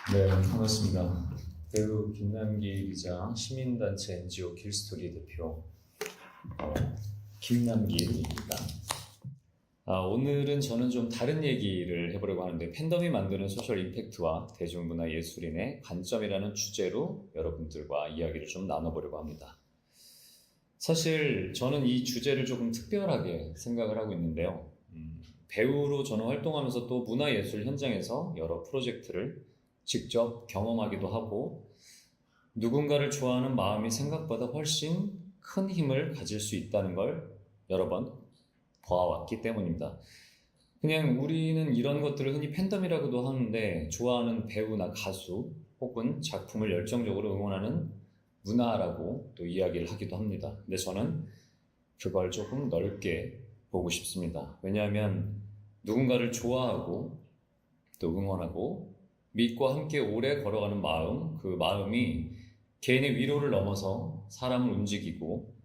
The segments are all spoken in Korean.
네, 반갑습니다. 배우 김남기 기자, 시민단체 NGO 길스토리 대표 김남기입니다. 오늘은 저는 좀 다른 얘기를 해보려고 하는데 팬덤이 만드는 소셜 임팩트와 대중문화 예술인의 관점이라는 주제로 여러분들과 이야기를 좀 나눠보려고 합니다. 사실 저는 이 주제를 조금 특별하게 생각을 하고 있는데요. 배우로 저는 활동하면서 또 문화예술 현장에서 여러 프로젝트를 직접 경험하기도 하고 누군가를 좋아하는 마음이 생각보다 훨씬 큰 힘을 가질 수 있다는 걸 여러 번 보아왔기 때문입니다. 그냥 우리는 이런 것들을 흔히 팬덤이라고도 하는데 좋아하는 배우나 가수 혹은 작품을 열정적으로 응원하는 문화라고 또 이야기를 하기도 합니다. 근데 저는 그걸 조금 넓게 보고 싶습니다. 왜냐하면 누군가를 좋아하고 또 응원하고 믿고 함께 오래 걸어가는 마음, 그 마음이 개인의 위로를 넘어서 사람을 움직이고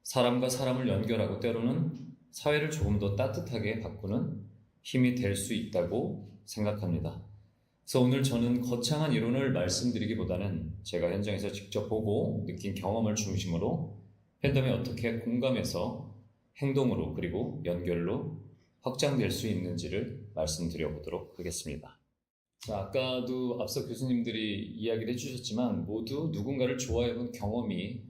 사람과 사람을 연결하고 때로는 사회를 조금 더 따뜻하게 바꾸는 힘이 될 수 있다고 생각합니다. 그래서 오늘 저는 거창한 이론을 말씀드리기보다는 제가 현장에서 직접 보고 느낀 경험을 중심으로 팬덤이 어떻게 공감해서 행동으로 그리고 연결로 확장될 수 있는지를 말씀드려 보도록 하겠습니다. 자, 아까도 앞서 교수님들이 이야기를 해주셨지만 모두 누군가를 좋아해본 경험이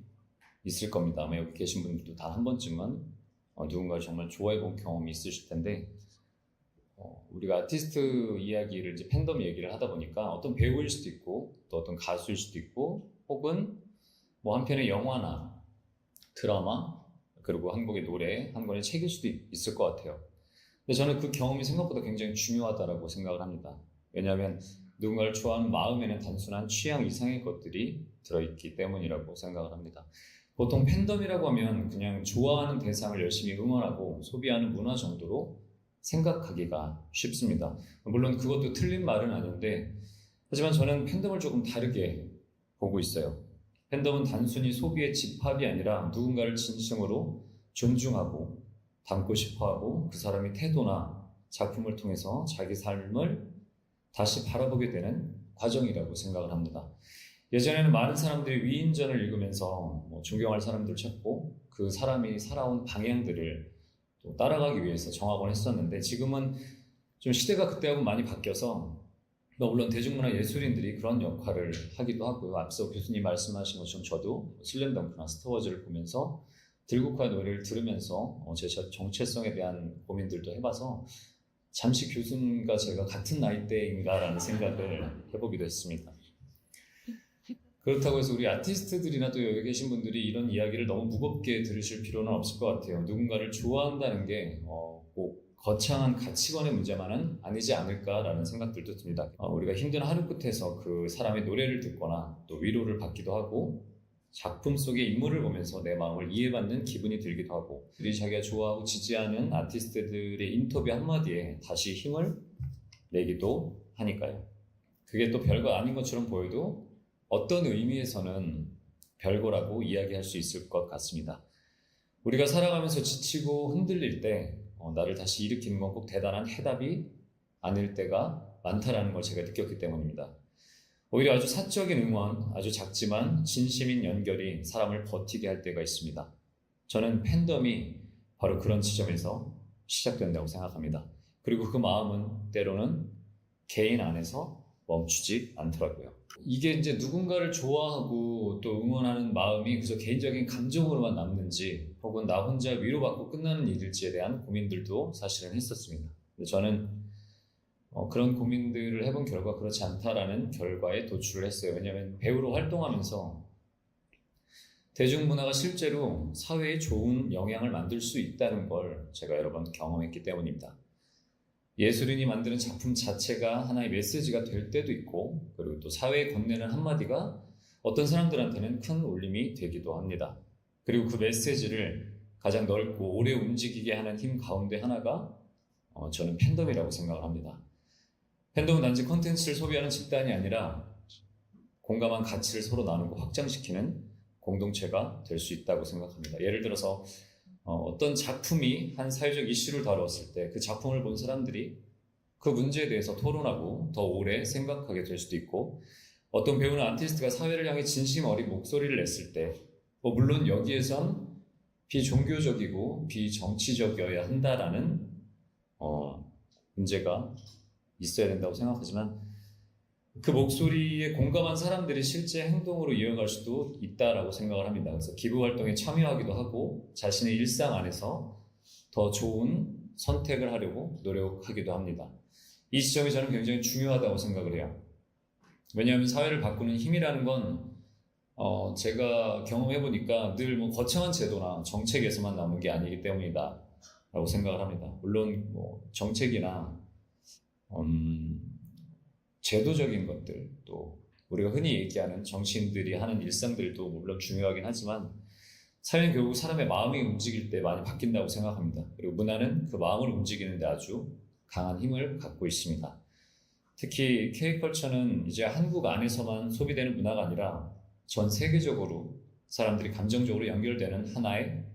있을 겁니다. 아마 여기 계신 분들도 단 한 번쯤은 누군가를 정말 좋아해본 경험이 있으실 텐데 우리가 아티스트 이야기를 이제 팬덤 얘기를 하다 보니까 어떤 배우일 수도 있고 또 어떤 가수일 수도 있고 혹은 뭐 한 편의 영화나 드라마 그리고 한 곡의 노래 한 권의 책일 수도 있을 것 같아요. 근데 저는 그 경험이 생각보다 굉장히 중요하다고 생각을 합니다. 왜냐하면 누군가를 좋아하는 마음에는 단순한 취향 이상의 것들이 들어있기 때문이라고 생각을 합니다. 보통 팬덤이라고 하면 그냥 좋아하는 대상을 열심히 응원하고 소비하는 문화 정도로 생각하기가 쉽습니다. 물론 그것도 틀린 말은 아닌데 하지만 저는 팬덤을 조금 다르게 보고 있어요. 팬덤은 단순히 소비의 집합이 아니라 누군가를 진심으로 존중하고 닮고 싶어하고 그 사람의 태도나 작품을 통해서 자기 삶을 다시 바라보게 되는 과정이라고 생각을 합니다. 예전에는 많은 사람들이 위인전을 읽으면서 존경할 사람들을 찾고 그 사람이 살아온 방향들을 또 따라가기 위해서 정하곤 했었는데 지금은 좀 시대가 그때하고 많이 바뀌어서 물론 대중문화 예술인들이 그런 역할을 하기도 하고요. 앞서 교수님 말씀하신 것처럼 저도 슬램덩크나 스타워즈를 보면서 들국화 노래를 들으면서 제 정체성에 대한 고민들도 해봐서 잠시 교수님과 제가 같은 나이대인가라는 생각을 해보기도 했습니다. 그렇다고 해서 우리 아티스트들이나 또 여기 계신 분들이 이런 이야기를 너무 무겁게 들으실 필요는 없을 것 같아요. 누군가를 좋아한다는 게 꼭 거창한 가치관의 문제만은 아니지 않을까라는 생각들도 듭니다. 우리가 힘든 하루 끝에서 그 사람의 노래를 듣거나 또 위로를 받기도 하고 작품 속의 인물을 보면서 내 마음을 이해받는 기분이 들기도 하고 우리 자기가 좋아하고 지지하는 아티스트들의 인터뷰 한마디에 다시 힘을 내기도 하니까요. 그게 또 별거 아닌 것처럼 보여도 어떤 의미에서는 별거라고 이야기할 수 있을 것 같습니다. 우리가 살아가면서 지치고 흔들릴 때 나를 다시 일으키는 건 꼭 대단한 해답이 아닐 때가 많다라는 걸 제가 느꼈기 때문입니다. 오히려 아주 사적인 응원, 아주 작지만 진심인 연결이 사람을 버티게 할 때가 있습니다. 저는 팬덤이 바로 그런 지점에서 시작된다고 생각합니다. 그리고 그 마음은 때로는 개인 안에서 멈추지 않더라고요. 이게 이제 누군가를 좋아하고 또 응원하는 마음이 그저 개인적인 감정으로만 남는지 혹은 나 혼자 위로받고 끝나는 일일지에 대한 고민들도 사실은 했었습니다. 근데 저는 그런 고민들을 해본 결과 그렇지 않다라는 결과에 도출을 했어요. 왜냐하면 배우로 활동하면서 대중문화가 실제로 사회에 좋은 영향을 만들 수 있다는 걸 제가 여러 번 경험했기 때문입니다. 예술인이 만드는 작품 자체가 하나의 메시지가 될 때도 있고 그리고 또 사회에 건네는 한마디가 어떤 사람들한테는 큰 울림이 되기도 합니다. 그리고 그 메시지를 가장 넓고 오래 움직이게 하는 힘 가운데 하나가 저는 팬덤이라고 생각을 합니다. 팬덤은 단지 콘텐츠를 소비하는 집단이 아니라 공감한 가치를 서로 나누고 확장시키는 공동체가 될 수 있다고 생각합니다. 예를 들어서 어떤 작품이 한 사회적 이슈를 다루었을 때 그 작품을 본 사람들이 그 문제에 대해서 토론하고 더 오래 생각하게 될 수도 있고, 어떤 배우나 아티스트가 사회를 향해 진심 어린 목소리를 냈을 때, 물론 여기에선 비종교적이고 비정치적이어야 한다라는 문제가 있어야 된다고 생각하지만, 그 목소리에 공감한 사람들이 실제 행동으로 이어갈 수도 있다라고 생각을 합니다. 그래서 기부 활동에 참여하기도 하고 자신의 일상 안에서 더 좋은 선택을 하려고 노력하기도 합니다. 이 지점이 저는 굉장히 중요하다고 생각을 해요. 왜냐하면 사회를 바꾸는 힘이라는 건 제가 경험해보니까 늘 거창한 제도나 정책에서만 남은 게 아니기 때문이다 라고 생각을 합니다. 물론 정책이나 제도적인 것들, 또 우리가 흔히 얘기하는 정치인들이 하는 일상들도 물론 중요하긴 하지만, 사회는 결국 사람의 마음이 움직일 때 많이 바뀐다고 생각합니다. 그리고 문화는 그 마음을 움직이는 데 아주 강한 힘을 갖고 있습니다. 특히 K컬처는 이제 한국 안에서만 소비되는 문화가 아니라 전 세계적으로 사람들이 감정적으로 연결되는 하나의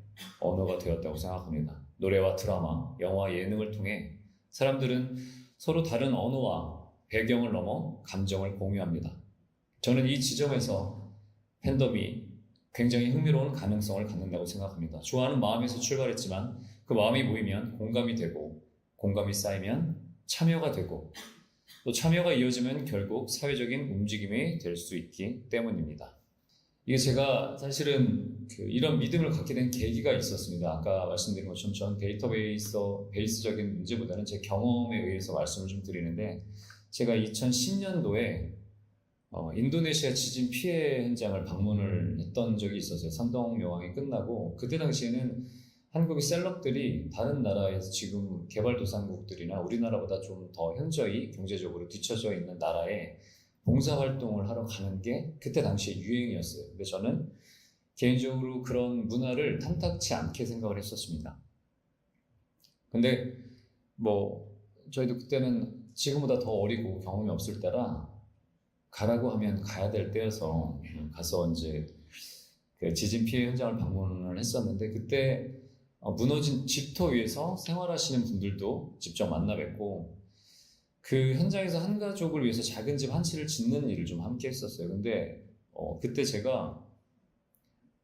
언어가 되었다고 생각합니다. 노래와 드라마, 영화, 예능을 통해 사람들은 서로 다른 언어와 배경을 넘어 감정을 공유합니다. 저는 이 지점에서 팬덤이 굉장히 흥미로운 가능성을 갖는다고 생각합니다. 좋아하는 마음에서 출발했지만 그 마음이 모이면 공감이 되고, 공감이 쌓이면 참여가 되고, 또 참여가 이어지면 결국 사회적인 움직임이 될 수 있기 때문입니다. 이게 제가 사실은 이런 믿음을 갖게 된 계기가 있었습니다. 아까 말씀드린 것처럼 전 베이스적인 문제보다는 제 경험에 의해서 말씀을 좀 드리는데, 제가 2010년도에 인도네시아 지진 피해 현장을 방문을 했던 적이 있었어요. 선동여왕이 끝나고, 그때 당시에는 한국의 셀럽들이 다른 나라에서 지금 개발도상국들이나 우리나라보다 좀 더 현저히 경제적으로 뒤처져 있는 나라에 봉사활동을 하러 가는 게 그때 당시에 유행이었어요. 근데 저는 개인적으로 그런 문화를 탐탁치 않게 생각을 했었습니다. 근데 저희도 그때는 지금보다 더 어리고 경험이 없을 때라 가라고 하면 가야 될 때여서 가서 이제 그 지진 피해 현장을 방문을 했었는데, 그때 무너진 집터 위에서 생활하시는 분들도 직접 만나 뵙고, 그 현장에서 한 가족을 위해서 작은 집 한 채를 짓는 일을 좀 함께 했었어요. 근데 그때 제가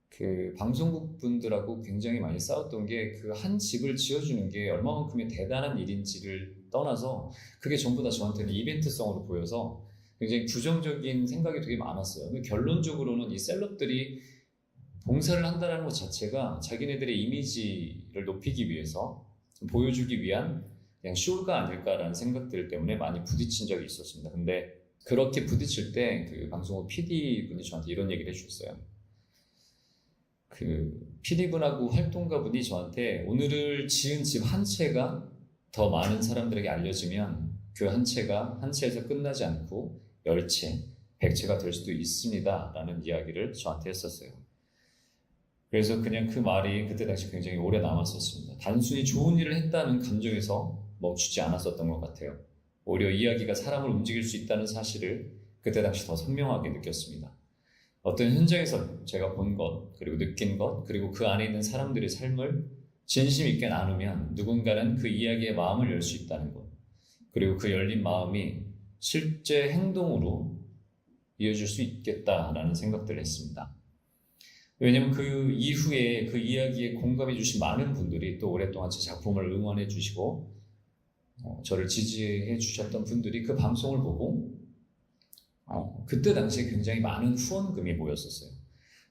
그 방송국 분들하고 굉장히 많이 싸웠던 게, 그 한 집을 지어주는 게 얼마만큼의 대단한 일인지를 떠나서 그게 전부 다 저한테는 이벤트성으로 보여서 굉장히 부정적인 생각이 되게 많았어요. 근데 결론적으로는 이 셀럽들이 봉사를 한다는 것 자체가 자기네들의 이미지를 높이기 위해서 보여주기 위한 그냥 쇼가 아닐까라는 생각들 때문에 많이 부딪힌 적이 있었습니다. 근데 그렇게 부딪힐 때 그 방송국 PD분이 저한테 이런 얘기를 해주셨어요. 그 PD분하고 활동가분이 저한테, 오늘을 지은 집 한 채가 더 많은 사람들에게 알려지면 그 한 채가 한 채에서 끝나지 않고 10채, 100채가 될 수도 있습니다 라는 이야기를 저한테 했었어요. 그래서 그냥 그 말이 그때 당시 굉장히 오래 남았었습니다. 단순히 좋은 일을 했다는 감정에서 멈추지 않았었던 것 같아요. 오히려 이야기가 사람을 움직일 수 있다는 사실을 그때 당시 더 선명하게 느꼈습니다. 어떤 현장에서 제가 본 것, 그리고 느낀 것, 그리고 그 안에 있는 사람들의 삶을 진심 있게 나누면 누군가는 그 이야기에 마음을 열 수 있다는 것, 그리고 그 열린 마음이 실제 행동으로 이어질 수 있겠다라는 생각들을 했습니다. 왜냐면 그 이후에 그 이야기에 공감해 주신 많은 분들이 또 오랫동안 제 작품을 응원해 주시고 저를 지지해 주셨던 분들이 그 방송을 보고 그때 당시에 굉장히 많은 후원금이 모였었어요.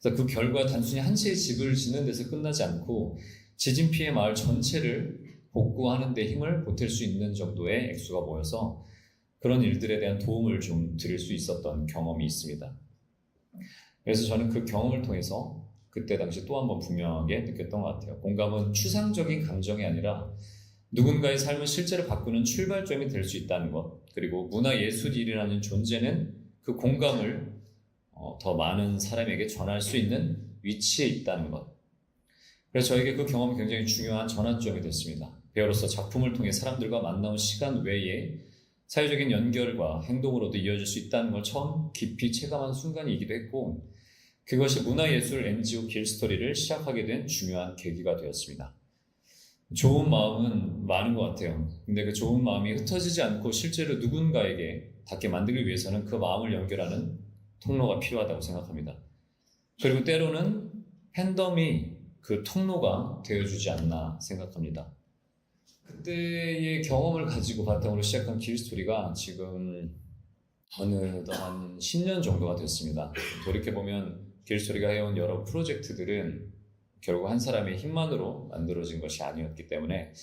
그래서 그 결과 단순히 한 채의 집을 짓는 데서 끝나지 않고 지진 피해 마을 전체를 복구하는 데 힘을 보탤 수 있는 정도의 액수가 모여서 그런 일들에 대한 도움을 좀 드릴 수 있었던 경험이 있습니다. 그래서 저는 그 경험을 통해서 그때 당시 또 한 번 분명하게 느꼈던 것 같아요. 공감은 추상적인 감정이 아니라 누군가의 삶을 실제로 바꾸는 출발점이 될 수 있다는 것, 그리고 문화예술이라는 존재는 그 공감을 더 많은 사람에게 전할 수 있는 위치에 있다는 것. 그래서 저에게 그 경험이 굉장히 중요한 전환점이 됐습니다. 배우로서 작품을 통해 사람들과 만나온 시간 외에 사회적인 연결과 행동으로도 이어질 수 있다는 걸 처음 깊이 체감한 순간이기도 했고, 그것이 문화예술 NGO 길스토리를 시작하게 된 중요한 계기가 되었습니다. 좋은 마음은 많은 것 같아요. 근데 그 좋은 마음이 흩어지지 않고 실제로 누군가에게 닿게 만들기 위해서는 그 마음을 연결하는 통로가 필요하다고 생각합니다. 그리고 때로는 팬덤이 그 통로가 되어주지 않나 생각합니다. 그때의 경험을 가지고 바탕으로 시작한 길스토리가 지금 어느덧 한 10년 정도가 됐습니다. 돌이켜보면 길스토리가 해온 여러 프로젝트들은 결국 한 사람의 힘만으로 만들어진 것이 아니었기 때문에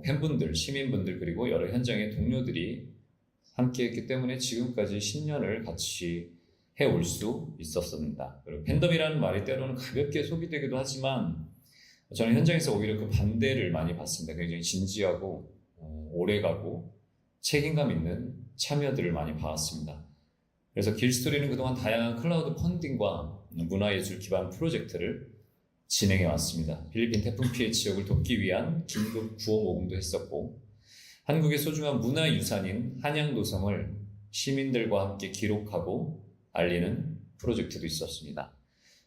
팬분들, 시민분들 그리고 여러 현장의 동료들이 함께했기 때문에 지금까지 10년을 같이 해올 수 있었습니다. 그리고 팬덤이라는 말이 때로는 가볍게 소비되기도 하지만 저는 현장에서 오히려 그 반대를 많이 봤습니다. 굉장히 진지하고 오래가고 책임감 있는 참여들을 많이 봐왔습니다. 그래서 길스토리는 그동안 다양한 클라우드 펀딩과 문화예술 기반 프로젝트를 진행해 왔습니다. 필리핀 태풍 피해 지역을 돕기 위한 긴급 구호 모금도 했었고, 한국의 소중한 문화유산인 한양도성을 시민들과 함께 기록하고 알리는 프로젝트도 있었습니다.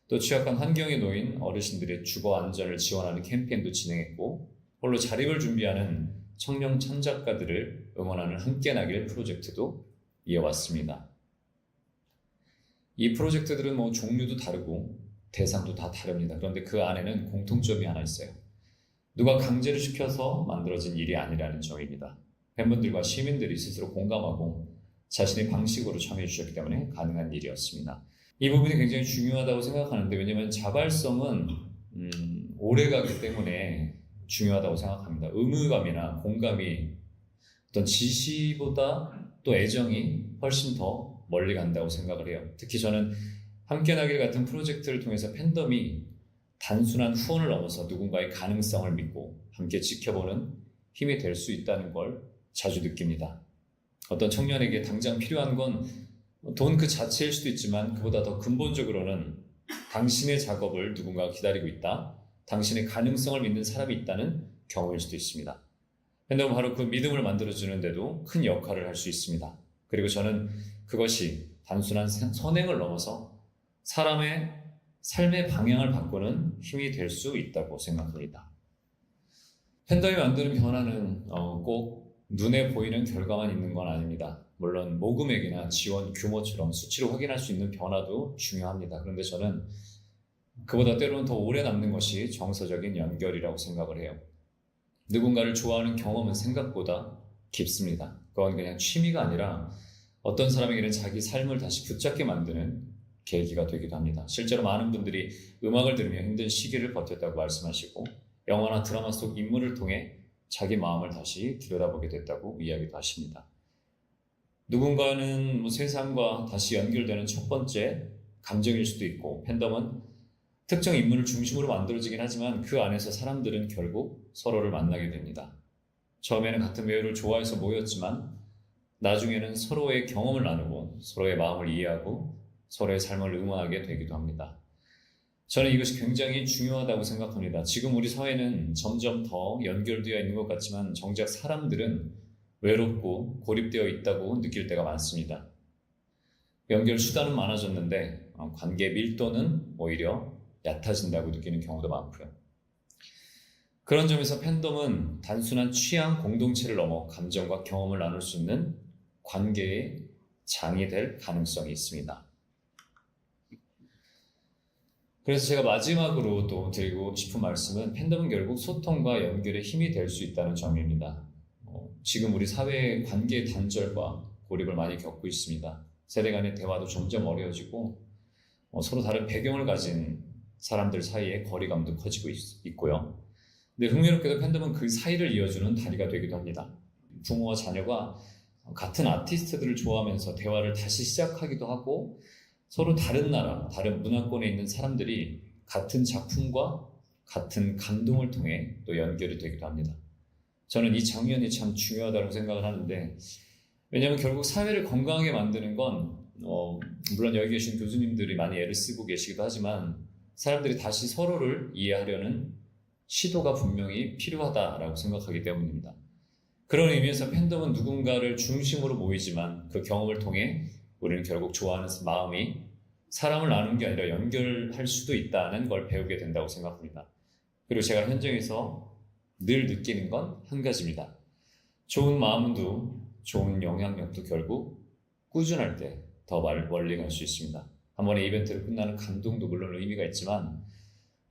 또 취약한 환경에 놓인 어르신들의 주거 안전을 지원하는 캠페인도 진행했고, 홀로 자립을 준비하는 청년 창작가들을 응원하는 함께 나길 프로젝트도 이어왔습니다. 이 프로젝트들은 종류도 다르고 대상도 다 다릅니다. 그런데 그 안에는 공통점이 하나 있어요. 누가 강제를 시켜서 만들어진 일이 아니라는 점입니다. 팬분들과 시민들이 스스로 공감하고 자신의 방식으로 참여해 주셨기 때문에 가능한 일이었습니다. 이 부분이 굉장히 중요하다고 생각하는데, 왜냐하면 자발성은 오래가기 때문에 중요하다고 생각합니다. 의무감이나 공감이 어떤 지시보다 또 애정이 훨씬 더 멀리 간다고 생각을 해요. 특히 저는 함께 나길 같은 프로젝트를 통해서 팬덤이 단순한 후원을 넘어서 누군가의 가능성을 믿고 함께 지켜보는 힘이 될 수 있다는 걸 자주 느낍니다. 어떤 청년에게 당장 필요한 건 돈 그 자체일 수도 있지만, 그보다 더 근본적으로는 당신의 작업을 누군가가 기다리고 있다, 당신의 가능성을 믿는 사람이 있다는 경험일 수도 있습니다. 팬덤은 바로 그 믿음을 만들어주는데도 큰 역할을 할 수 있습니다. 그리고 저는 그것이 단순한 선행을 넘어서 사람의 삶의 방향을 바꾸는 힘이 될 수 있다고 생각합니다. 팬덤이 만드는 변화는 꼭 눈에 보이는 결과만 있는 건 아닙니다. 물론 모금액이나 지원 규모처럼 수치로 확인할 수 있는 변화도 중요합니다. 그런데 저는 그보다 때로는 더 오래 남는 것이 정서적인 연결이라고 생각을 해요. 누군가를 좋아하는 경험은 생각보다 깊습니다. 그건 그냥 취미가 아니라 어떤 사람에게는 자기 삶을 다시 붙잡게 만드는 계기가 되기도 합니다. 실제로 많은 분들이 음악을 들으며 힘든 시기를 버텼다고 말씀하시고, 영화나 드라마 속 인물을 통해 자기 마음을 다시 들여다보게 됐다고 이야기도 하십니다. 누군가는 세상과 다시 연결되는 첫 번째 감정일 수도 있고, 팬덤은 특정 인물을 중심으로 만들어지긴 하지만 그 안에서 사람들은 결국 서로를 만나게 됩니다. 처음에는 같은 배우를 좋아해서 모였지만 나중에는 서로의 경험을 나누고 서로의 마음을 이해하고 서로의 삶을 응원하게 되기도 합니다. 저는 이것이 굉장히 중요하다고 생각합니다. 지금 우리 사회는 점점 더 연결되어 있는 것 같지만 정작 사람들은 외롭고 고립되어 있다고 느낄 때가 많습니다. 연결 수단은 많아졌는데 관계 밀도는 오히려 얕아진다고 느끼는 경우도 많고요. 그런 점에서 팬덤은 단순한 취향 공동체를 넘어 감정과 경험을 나눌 수 있는 관계의 장이 될 가능성이 있습니다. 그래서 제가 마지막으로 또 드리고 싶은 말씀은, 팬덤은 결국 소통과 연결의 힘이 될 수 있다는 점입니다. 지금 우리 사회의 관계 단절과 고립을 많이 겪고 있습니다. 세대 간의 대화도 점점 어려워지고 서로 다른 배경을 가진 사람들 사이에 거리감도 커지고 있고요. 근데 흥미롭게도 팬덤은 그 사이를 이어주는 다리가 되기도 합니다. 부모와 자녀가 같은 아티스트들을 좋아하면서 대화를 다시 시작하기도 하고, 서로 다른 나라, 다른 문화권에 있는 사람들이 같은 작품과 같은 감동을 통해 또 연결이 되기도 합니다. 저는 이 장면이 참 중요하다고 생각을 하는데, 왜냐하면 결국 사회를 건강하게 만드는 건 물론 여기 계신 교수님들이 많이 애를 쓰고 계시기도 하지만 사람들이 다시 서로를 이해하려는 시도가 분명히 필요하다라고 생각하기 때문입니다. 그런 의미에서 팬덤은 누군가를 중심으로 모이지만 그 경험을 통해 우리는 결국 좋아하는 마음이 사람을 나누는 게 아니라 연결할 수도 있다는 걸 배우게 된다고 생각합니다. 그리고 제가 현장에서 늘 느끼는 건 한 가지입니다. 좋은 마음도 좋은 영향력도 결국 꾸준할 때 더 멀리 갈 수 있습니다. 한 번의 이벤트로 끝나는 감동도 물론 의미가 있지만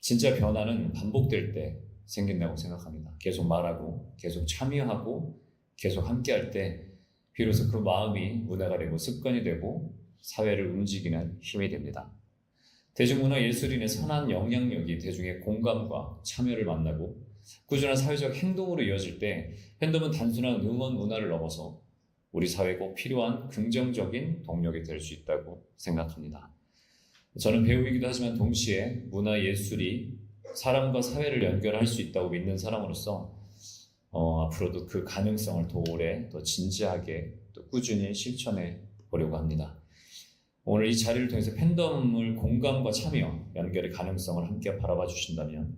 진짜 변화는 반복될 때 생긴다고 생각합니다. 계속 말하고 계속 참여하고 계속 함께할 때 비로소 그 마음이 문화가 되고 습관이 되고 사회를 움직이는 힘이 됩니다. 대중문화 예술인의 선한 영향력이 대중의 공감과 참여를 만나고 꾸준한 사회적 행동으로 이어질 때 팬덤은 단순한 응원 문화를 넘어서 우리 사회에 꼭 필요한 긍정적인 동력이 될 수 있다고 생각합니다. 저는 배우이기도 하지만 동시에 문화 예술이 사람과 사회를 연결할 수 있다고 믿는 사람으로서 앞으로도 그 가능성을 더 오래, 더 진지하게, 또 꾸준히 실천해 보려고 합니다. 오늘 이 자리를 통해서 팬덤을 공감과 참여, 연결의 가능성을 함께 바라봐 주신다면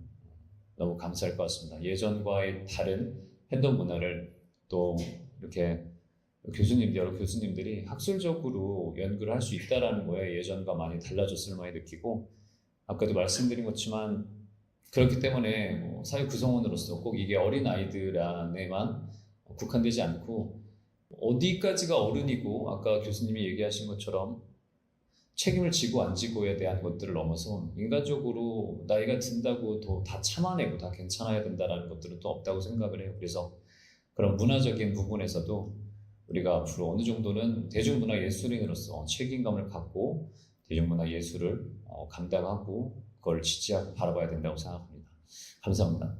너무 감사할 것 같습니다. 예전과의 다른 팬덤 문화를 또 이렇게 여러 교수님들이 학술적으로 연구를 할 수 있다는 거에 예전과 많이 달라졌을 많이 느끼고, 아까도 말씀드린 것지만 그렇기 때문에 사회 구성원으로서 꼭 이게 어린 아이들 안에만 국한되지 않고 어디까지가 어른이고, 아까 교수님이 얘기하신 것처럼 책임을 지고 안 지고에 대한 것들을 넘어서 인간적으로 나이가 든다고 다 참아내고 다 괜찮아야 된다는 것들은 또 없다고 생각을 해요. 그래서 그런 문화적인 부분에서도 우리가 앞으로 어느 정도는 대중문화 예술인으로서 책임감을 갖고 대중문화 예술을 감당하고 그걸 지지하고 바라봐야 된다고 생각합니다. 감사합니다.